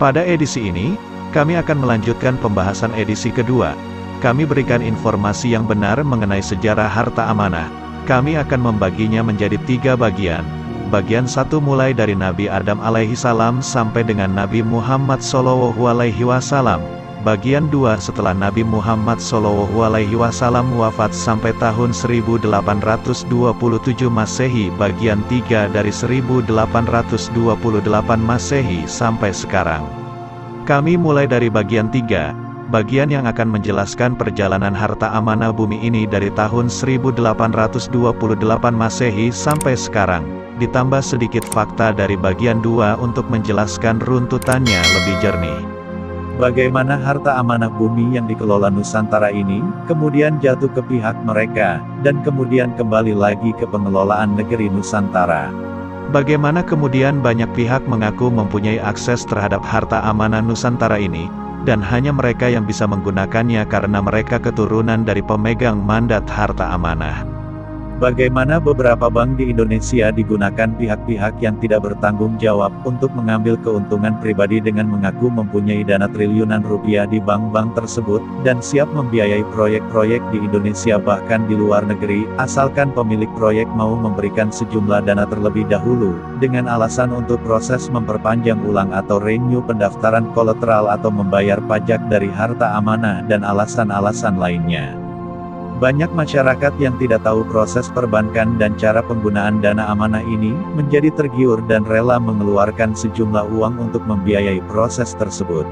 Pada edisi ini, kami akan melanjutkan pembahasan edisi kedua. Kami berikan informasi yang benar mengenai sejarah harta amanah. Kami akan membaginya menjadi 3 bagian. Bagian 1 mulai dari Nabi Adam alaihi salam sampai dengan Nabi Muhammad sallallahu alaihi wasallam. Bagian 2 setelah Nabi Muhammad sallallahu alaihi wasallam wafat sampai tahun 1827 Masehi. Bagian 3 dari 1828 Masehi sampai sekarang. Kami mulai dari bagian 3, bagian yang akan menjelaskan perjalanan harta amanah bumi ini dari tahun 1828 Masehi sampai sekarang, ditambah sedikit fakta dari bagian 2 untuk menjelaskan runtutannya lebih jernih. Bagaimana harta amanah bumi yang dikelola Nusantara ini, kemudian jatuh ke pihak mereka, dan kemudian kembali lagi ke pengelolaan negeri Nusantara. Bagaimana kemudian banyak pihak mengaku mempunyai akses terhadap harta amanah Nusantara ini, dan hanya mereka yang bisa menggunakannya karena mereka keturunan dari pemegang mandat harta amanah. Bagaimana beberapa bank di Indonesia digunakan pihak-pihak yang tidak bertanggung jawab untuk mengambil keuntungan pribadi dengan mengaku mempunyai dana triliunan rupiah di bank-bank tersebut, dan siap membiayai proyek-proyek di Indonesia bahkan di luar negeri, asalkan pemilik proyek mau memberikan sejumlah dana terlebih dahulu, dengan alasan untuk proses memperpanjang ulang atau renew pendaftaran kolateral atau membayar pajak dari harta amanah dan alasan-alasan lainnya. Banyak masyarakat yang tidak tahu proses perbankan dan cara penggunaan dana amanah ini, menjadi tergiur dan rela mengeluarkan sejumlah uang untuk membiayai proses tersebut.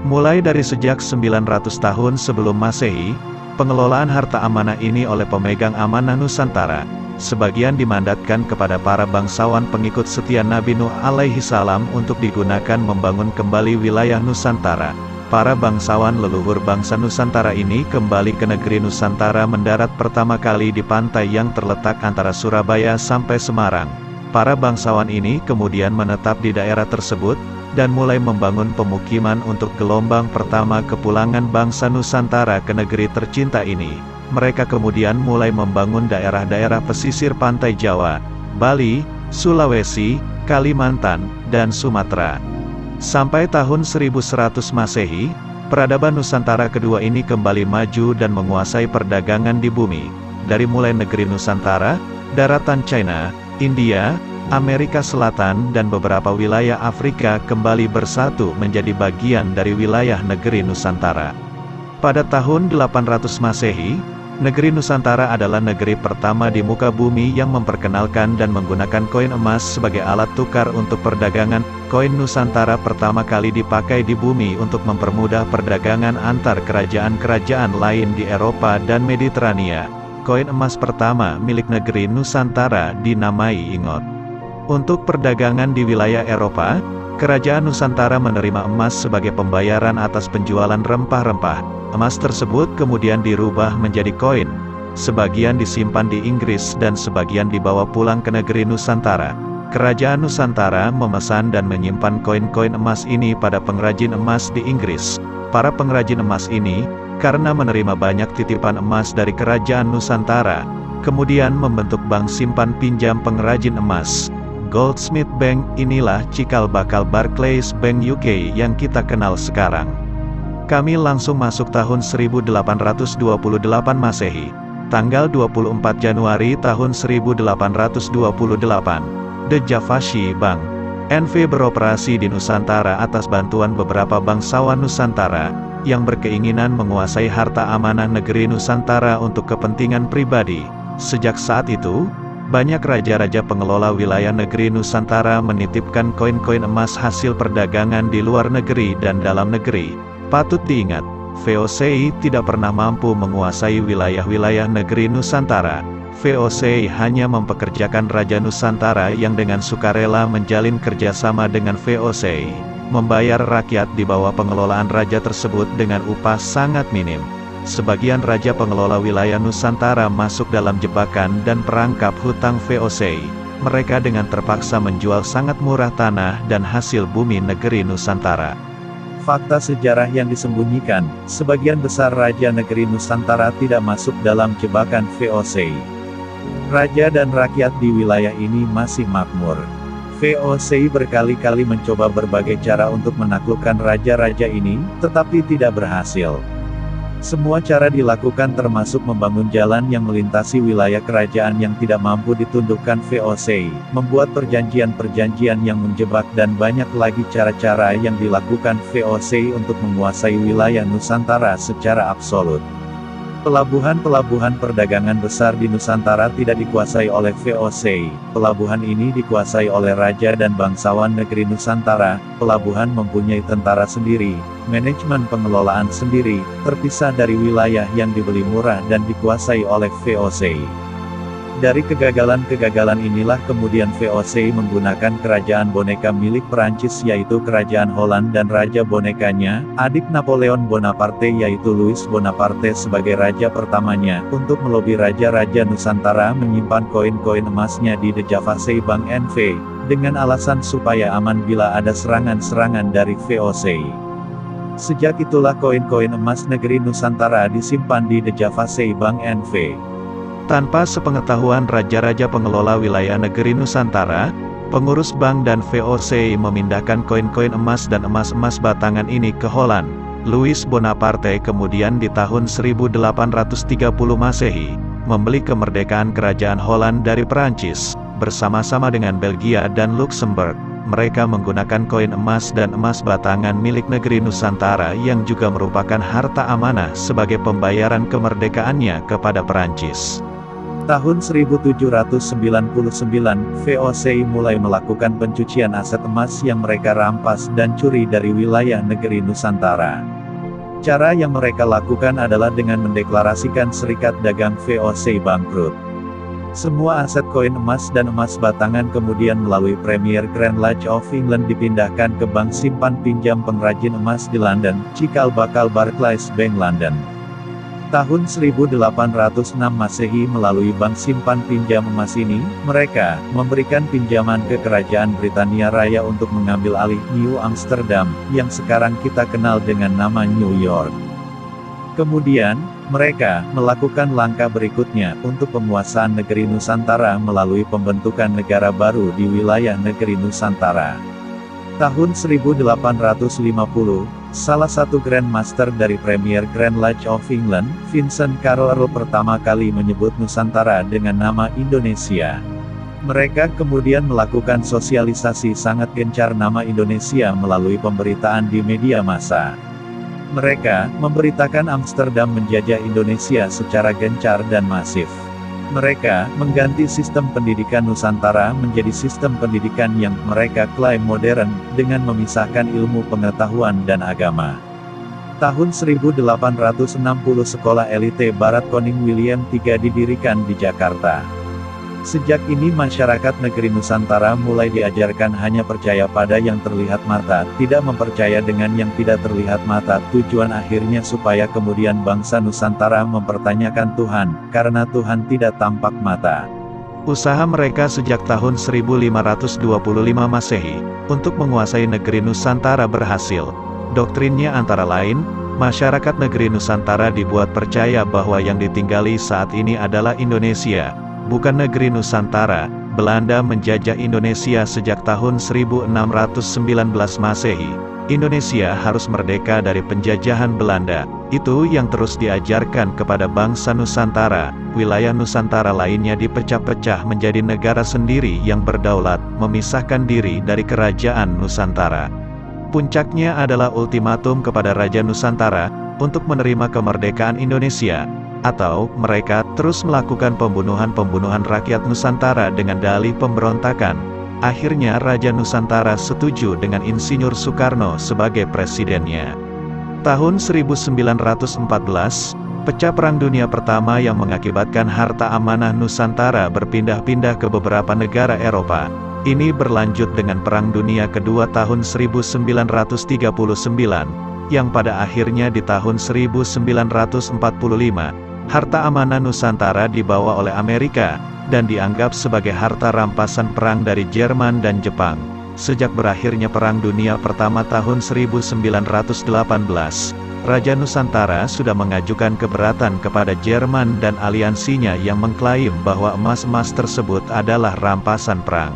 Mulai dari sejak 900 tahun sebelum Masehi, pengelolaan harta amanah ini oleh pemegang amanah Nusantara, sebagian dimandatkan kepada para bangsawan pengikut setia Nabi Nuh alaihi salam untuk digunakan membangun kembali wilayah Nusantara. Para bangsawan leluhur bangsa Nusantara ini kembali ke negeri Nusantara mendarat pertama kali di pantai yang terletak antara Surabaya sampai Semarang. Para bangsawan ini kemudian menetap di daerah tersebut, dan mulai membangun pemukiman untuk gelombang pertama kepulangan bangsa Nusantara ke negeri tercinta ini. Mereka kemudian mulai membangun daerah-daerah pesisir pantai Jawa, Bali, Sulawesi, Kalimantan, dan Sumatera. Sampai tahun 1100 Masehi, peradaban Nusantara kedua ini kembali maju dan menguasai perdagangan di bumi. Dari mulai negeri Nusantara, daratan China, India, Amerika Selatan dan beberapa wilayah Afrika kembali bersatu menjadi bagian dari wilayah negeri Nusantara. Pada tahun 800 Masehi, negeri Nusantara adalah negeri pertama di muka bumi yang memperkenalkan dan menggunakan koin emas sebagai alat tukar untuk perdagangan. Koin Nusantara pertama kali dipakai di bumi untuk mempermudah perdagangan antar kerajaan-kerajaan lain di Eropa dan Mediterania. Koin emas pertama milik negeri Nusantara dinamai ingot. Untuk perdagangan di wilayah Eropa, Kerajaan Nusantara menerima emas sebagai pembayaran atas penjualan rempah-rempah. Emas tersebut kemudian dirubah menjadi koin. Sebagian disimpan di Inggris dan sebagian dibawa pulang ke negeri Nusantara. Kerajaan Nusantara memesan dan menyimpan koin-koin emas ini pada pengrajin emas di Inggris. Para pengrajin emas ini, karena menerima banyak titipan emas dari Kerajaan Nusantara, kemudian membentuk bank simpan pinjam pengrajin emas. Goldsmith Bank, inilah cikal bakal Barclays Bank UK yang kita kenal sekarang. Kami langsung masuk tahun 1828 Masehi. Tanggal 24 Januari tahun 1828, The Javashi Bank NV beroperasi di Nusantara atas bantuan beberapa bangsawan Nusantara, yang berkeinginan menguasai harta amanah negeri Nusantara untuk kepentingan pribadi. Sejak saat itu, banyak raja-raja pengelola wilayah negeri Nusantara menitipkan koin-koin emas hasil perdagangan di luar negeri dan dalam negeri. Patut diingat, VOC tidak pernah mampu menguasai wilayah-wilayah negeri Nusantara. VOC hanya mempekerjakan Raja Nusantara yang dengan sukarela menjalin kerjasama dengan VOC, membayar rakyat di bawah pengelolaan raja tersebut dengan upah sangat minim. Sebagian raja pengelola wilayah Nusantara masuk dalam jebakan dan perangkap hutang VOC. Mereka dengan terpaksa menjual sangat murah tanah dan hasil bumi negeri Nusantara. Fakta sejarah yang disembunyikan, sebagian besar raja negeri Nusantara tidak masuk dalam jebakan VOC. Raja dan rakyat di wilayah ini masih makmur. VOC berkali-kali mencoba berbagai cara untuk menaklukkan raja-raja ini, tetapi tidak berhasil. Semua cara dilakukan termasuk membangun jalan yang melintasi wilayah kerajaan yang tidak mampu ditundukkan VOC, membuat perjanjian-perjanjian yang menjebak dan banyak lagi cara-cara yang dilakukan VOC untuk menguasai wilayah Nusantara secara absolut. Pelabuhan-pelabuhan perdagangan besar di Nusantara tidak dikuasai oleh VOC, pelabuhan ini dikuasai oleh raja dan bangsawan negeri Nusantara, pelabuhan mempunyai tentara sendiri, manajemen pengelolaan sendiri, terpisah dari wilayah yang dibeli murah dan dikuasai oleh VOC. Dari kegagalan-kegagalan inilah kemudian VOC menggunakan kerajaan boneka milik Perancis yaitu Kerajaan Holland dan Raja Bonekanya, adik Napoleon Bonaparte yaitu Louis Bonaparte sebagai raja pertamanya, untuk melobi raja-raja Nusantara menyimpan koin-koin emasnya di The Javasse Bank NV, dengan alasan supaya aman bila ada serangan-serangan dari VOC. Sejak itulah koin-koin emas negeri Nusantara disimpan di The Javasse Bank NV. Tanpa sepengetahuan raja-raja pengelola wilayah negeri Nusantara, pengurus bank dan VOC memindahkan koin-koin emas dan emas-emas batangan ini ke Holland. Louis Bonaparte kemudian di tahun 1830 Masehi, membeli kemerdekaan kerajaan Holland dari Perancis, bersama-sama dengan Belgia dan Luxembourg. Mereka menggunakan koin emas dan emas batangan milik negeri Nusantara yang juga merupakan harta amanah sebagai pembayaran kemerdekaannya kepada Perancis. Tahun 1799, VOC mulai melakukan pencucian aset emas yang mereka rampas dan curi dari wilayah negeri Nusantara. Cara yang mereka lakukan adalah dengan mendeklarasikan serikat dagang VOC bangkrut. Semua aset koin emas dan emas batangan kemudian melalui Premier Grand Lodge of England dipindahkan ke Bank Simpan Pinjam Pengrajin Emas di London, cikal bakal Barclays Bank London. Tahun 1806 Masehi melalui Bank Simpan Pinjam Emas ini, mereka memberikan pinjaman ke Kerajaan Britania Raya untuk mengambil alih New Amsterdam, yang sekarang kita kenal dengan nama New York. Kemudian, mereka melakukan langkah berikutnya untuk penguasaan negeri Nusantara melalui pembentukan negara baru di wilayah negeri Nusantara. Tahun 1850, salah satu Grand Master dari Premier Grand Lodge of England, Vincent Carroll Earl pertama kali menyebut Nusantara dengan nama Indonesia. Mereka kemudian melakukan sosialisasi sangat gencar nama Indonesia melalui pemberitaan di media massa. Mereka memberitakan Amsterdam menjajah Indonesia secara gencar dan masif. Mereka mengganti sistem pendidikan Nusantara menjadi sistem pendidikan yang mereka klaim modern, dengan memisahkan ilmu pengetahuan dan agama. Tahun 1860 sekolah elite Barat Koning William III didirikan di Jakarta. Sejak ini masyarakat negeri Nusantara mulai diajarkan hanya percaya pada yang terlihat mata, tidak mempercaya dengan yang tidak terlihat mata. Tujuan akhirnya supaya kemudian bangsa Nusantara mempertanyakan Tuhan, karena Tuhan tidak tampak mata. Usaha mereka sejak tahun 1525 Masehi, untuk menguasai negeri Nusantara berhasil. Doktrinnya antara lain, masyarakat negeri Nusantara dibuat percaya bahwa yang ditinggali saat ini adalah Indonesia, bukan negeri Nusantara. Belanda menjajah Indonesia sejak tahun 1619 Masehi. Indonesia harus merdeka dari penjajahan Belanda. Itu yang terus diajarkan kepada bangsa Nusantara. Wilayah Nusantara lainnya dipecah-pecah menjadi negara sendiri yang berdaulat, memisahkan diri dari kerajaan Nusantara. Puncaknya adalah ultimatum kepada Raja Nusantara untuk menerima kemerdekaan Indonesia, atau mereka terus melakukan pembunuhan-pembunuhan rakyat Nusantara dengan dalih pemberontakan. Akhirnya Raja Nusantara setuju dengan Insinyur Soekarno sebagai presidennya. Tahun 1914, pecah Perang Dunia Pertama yang mengakibatkan harta amanah Nusantara berpindah-pindah ke beberapa negara Eropa. Ini berlanjut dengan Perang Dunia Kedua tahun 1939, yang pada akhirnya di tahun 1945, harta amanah Nusantara dibawa oleh Amerika, dan dianggap sebagai harta rampasan perang dari Jerman dan Jepang. Sejak berakhirnya Perang Dunia Pertama tahun 1918, Raja Nusantara sudah mengajukan keberatan kepada Jerman dan aliansinya yang mengklaim bahwa emas-emas tersebut adalah rampasan perang.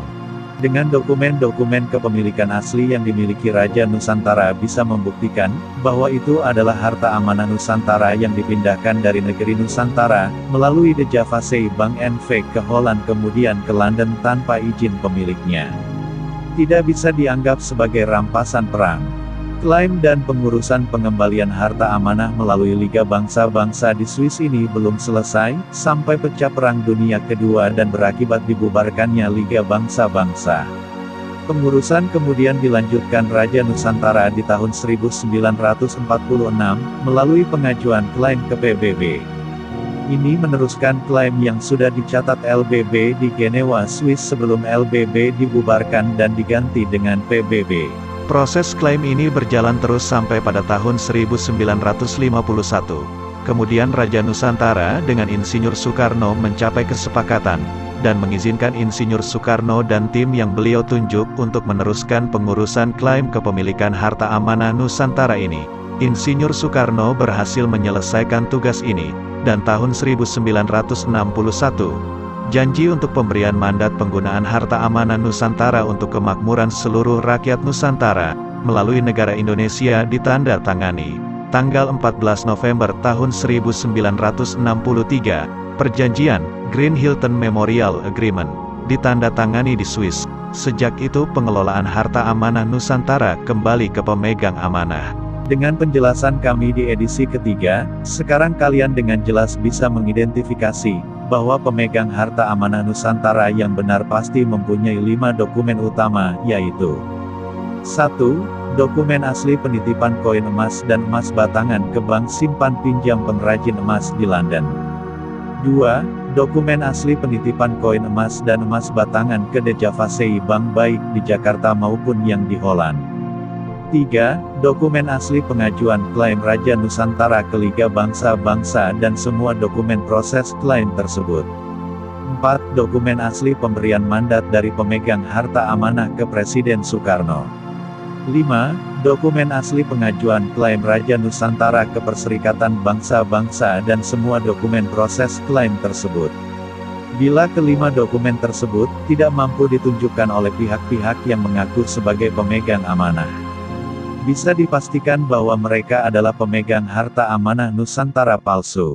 Dengan dokumen-dokumen kepemilikan asli yang dimiliki Raja Nusantara bisa membuktikan, bahwa itu adalah harta amanah Nusantara yang dipindahkan dari negeri Nusantara, melalui De Javasche Bank NV ke Holland kemudian ke London tanpa izin pemiliknya. Tidak bisa dianggap sebagai rampasan perang. Klaim dan pengurusan pengembalian harta amanah melalui Liga Bangsa-Bangsa di Swiss ini belum selesai, sampai pecah Perang Dunia Kedua dan berakibat dibubarkannya Liga Bangsa-Bangsa. Pengurusan kemudian dilanjutkan Raja Nusantara di tahun 1946, melalui pengajuan klaim ke PBB. Ini meneruskan klaim yang sudah dicatat LBB di Genewa, Swiss sebelum LBB dibubarkan dan diganti dengan PBB. Proses klaim ini berjalan terus sampai pada tahun 1951. Kemudian Raja Nusantara dengan Insinyur Soekarno mencapai kesepakatan, dan mengizinkan Insinyur Soekarno dan tim yang beliau tunjuk untuk meneruskan pengurusan klaim kepemilikan harta amanah Nusantara ini. Insinyur Soekarno berhasil menyelesaikan tugas ini, dan tahun 1961, janji untuk pemberian mandat penggunaan harta amanah Nusantara untuk kemakmuran seluruh rakyat Nusantara, melalui negara Indonesia ditandatangani. Tanggal 14 November tahun 1963, perjanjian Green Hilton Memorial Agreement ditandatangani di Swiss. Sejak itu pengelolaan harta amanah Nusantara kembali ke pemegang amanah. Dengan penjelasan kami di edisi ketiga, sekarang kalian dengan jelas bisa mengidentifikasi bahwa pemegang harta amanah Nusantara yang benar pasti mempunyai 5 dokumen utama, yaitu 1. Dokumen asli penitipan koin emas dan emas batangan ke Bank Simpan Pinjam Pengrajin Emas di London. 2. Dokumen asli penitipan koin emas dan emas batangan ke De Javasche Bank baik di Jakarta maupun yang di Holland. 3. Dokumen asli pengajuan klaim Raja Nusantara ke Liga Bangsa-Bangsa dan semua dokumen proses klaim tersebut. 4. Dokumen asli pemberian mandat dari pemegang harta amanah ke Presiden Soekarno. 5. Dokumen asli pengajuan klaim Raja Nusantara ke Perserikatan Bangsa-Bangsa dan semua dokumen proses klaim tersebut. Bila kelima dokumen tersebut tidak mampu ditunjukkan oleh pihak-pihak yang mengaku sebagai pemegang amanah, bisa dipastikan bahwa mereka adalah pemegang harta amanah Nusantara palsu.